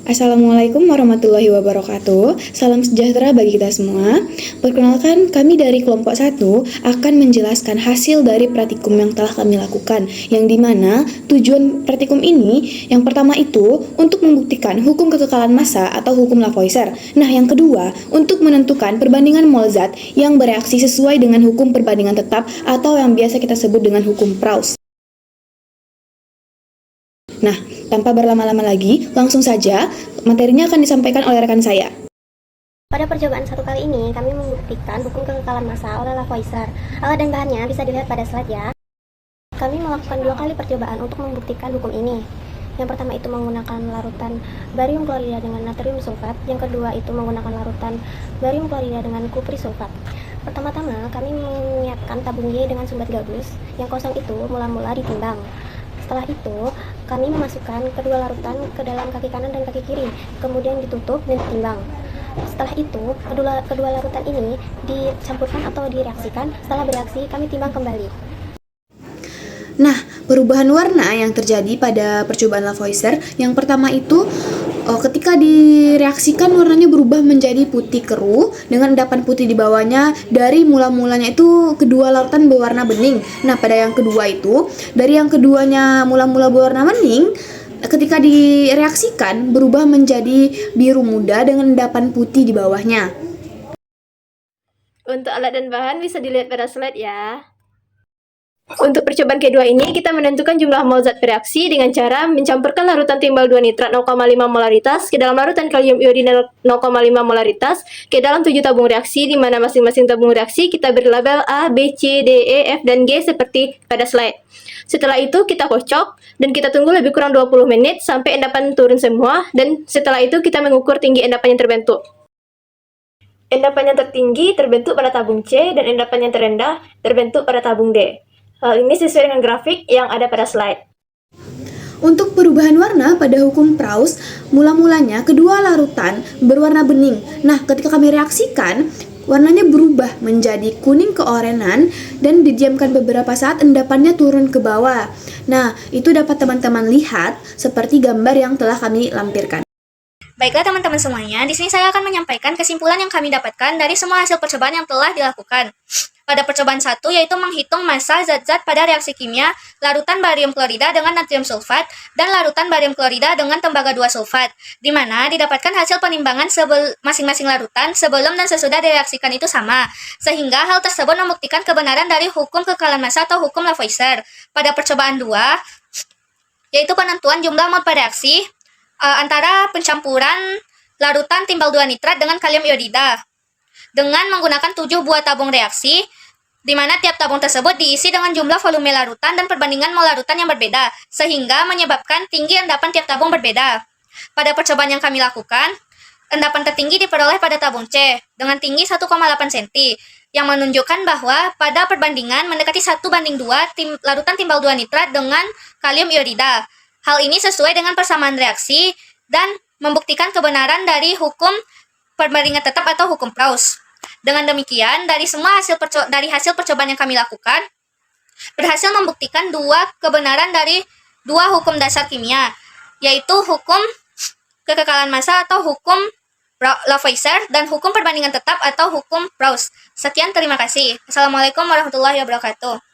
Assalamualaikum warahmatullahi wabarakatuh. Salam sejahtera bagi kita semua. Perkenalkan, kami dari kelompok 1 akan menjelaskan hasil dari praktikum yang telah kami lakukan, yang dimana tujuan praktikum ini yang pertama itu untuk membuktikan hukum kekekalan massa atau hukum Lavoisier. Nah, yang kedua untuk menentukan perbandingan mol zat yang bereaksi sesuai dengan hukum perbandingan tetap atau yang biasa kita sebut dengan hukum Proust. Nah, tanpa berlama-lama lagi, langsung saja materinya akan disampaikan oleh rekan saya. Pada percobaan satu kali ini, kami membuktikan hukum kekekalan massa oleh Lavoisier. Alat dan bahannya bisa dilihat pada slide ya. Kami melakukan 2 kali percobaan untuk membuktikan hukum ini. Yang pertama itu menggunakan larutan barium klorida dengan natrium sulfat. Yang kedua itu menggunakan larutan barium klorida dengan kupri sulfat. Pertama-tama, kami menyiapkan tabung Y dengan sumbat gabus. Yang kosong itu mula-mula ditimbang. Setelah itu, kami memasukkan kedua larutan ke dalam kaki kanan dan kaki kiri, kemudian ditutup dan ditimbang. Setelah itu, kedua larutan ini dicampurkan atau direaksikan. Setelah bereaksi, kami timbang kembali. Nah, perubahan warna yang terjadi pada percobaan Lavoisier yang pertama itu ketika direaksikan warnanya berubah menjadi putih keruh dengan endapan putih di bawahnya. Dari mula-mulanya itu kedua larutan berwarna bening. Nah, pada yang kedua itu dari yang keduanya mula-mula berwarna bening, ketika direaksikan berubah menjadi biru muda dengan endapan putih di bawahnya. Untuk alat dan bahan bisa dilihat pada slide ya. Untuk percobaan kedua ini, kita menentukan jumlah mol zat bereaksi dengan cara mencampurkan larutan timbal 2 nitrat 0,5 molaritas ke dalam larutan kalium iodida 0,5 molaritas ke dalam 7 tabung reaksi, di mana masing-masing tabung reaksi kita beri label A, B, C, D, E, F, dan G seperti pada slide. Setelah itu kita kocok dan kita tunggu lebih kurang 20 menit sampai endapan turun semua, dan setelah itu kita mengukur tinggi endapan yang terbentuk. Endapan yang tertinggi terbentuk pada tabung C dan endapan yang terendah terbentuk pada tabung D. Hal ini sesuai dengan grafik yang ada pada slide. Untuk perubahan warna pada hukum Proust, mula-mulanya kedua larutan berwarna bening. Nah, ketika kami reaksikan, warnanya berubah menjadi kuning keorenan dan didiamkan beberapa saat endapannya turun ke bawah. Nah, itu dapat teman-teman lihat seperti gambar yang telah kami lampirkan. Baiklah teman-teman semuanya, di sini saya akan menyampaikan kesimpulan yang kami dapatkan dari semua hasil percobaan yang telah dilakukan. Pada percobaan 1, yaitu menghitung massa zat-zat pada reaksi kimia larutan barium klorida dengan natrium sulfat dan larutan barium klorida dengan tembaga 2 sulfat, di mana didapatkan hasil penimbangan masing-masing larutan sebelum dan sesudah direaksikan itu sama, sehingga hal tersebut membuktikan kebenaran dari hukum kekekalan massa atau hukum Lavoisier. Pada percobaan 2, yaitu penentuan jumlah mol pada reaksi antara pencampuran larutan timbal 2 nitrat dengan kalium iodida dengan menggunakan 7 buah tabung reaksi, di mana tiap tabung tersebut diisi dengan jumlah volume larutan dan perbandingan mol larutan yang berbeda, sehingga menyebabkan tinggi endapan tiap tabung berbeda. Pada percobaan yang kami lakukan, endapan tertinggi diperoleh pada tabung C dengan tinggi 1,8 cm, yang menunjukkan bahwa pada perbandingan mendekati 1:2 larutan timbal 2 nitrat dengan kalium iodida. Hal ini sesuai dengan persamaan reaksi dan membuktikan kebenaran dari hukum perbandingan tetap atau hukum Proust. Dengan demikian, dari hasil percobaan yang kami lakukan, berhasil membuktikan 2 kebenaran dari 2 hukum dasar kimia, yaitu hukum kekekalan massa atau hukum Lavoisier dan hukum perbandingan tetap atau hukum Proust. Sekian, terima kasih. Assalamualaikum warahmatullahi wabarakatuh.